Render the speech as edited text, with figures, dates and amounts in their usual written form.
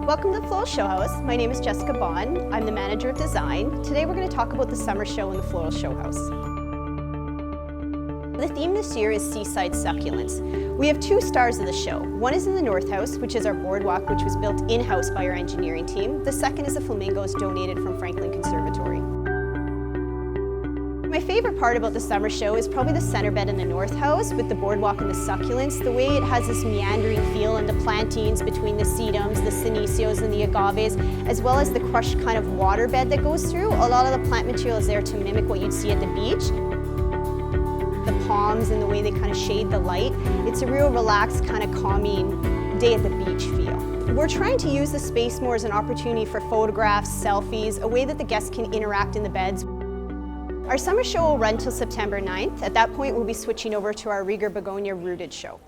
Welcome to the Floral Showhouse. My name is Jessica Bond. I'm the manager of design. Today we're going to talk about the summer show in the Floral Showhouse. The theme this year is Seaside Succulents. We have two stars of the show. One is in the North House, which is our boardwalk, which was built in-house by our engineering team. The second is the flamingos donated from Franklin Conservatory. My favorite part about the summer show is probably the center bed in the North House with the boardwalk and the succulents. The way it has this meandering feel and the plantings between the sedums, the senecios and the agaves, as well as the crushed kind of water bed that goes through. A lot of the plant material is there to mimic what you'd see at the beach. The palms and the way they kind of shade the light. It's a real relaxed, kind of calming day at the beach feel. We're trying to use the space more as an opportunity for photographs, selfies, a way that the guests can interact in the beds. Our summer show will run till September 9th. At that point, we'll be switching over to our Rieger Begonia Rooted show.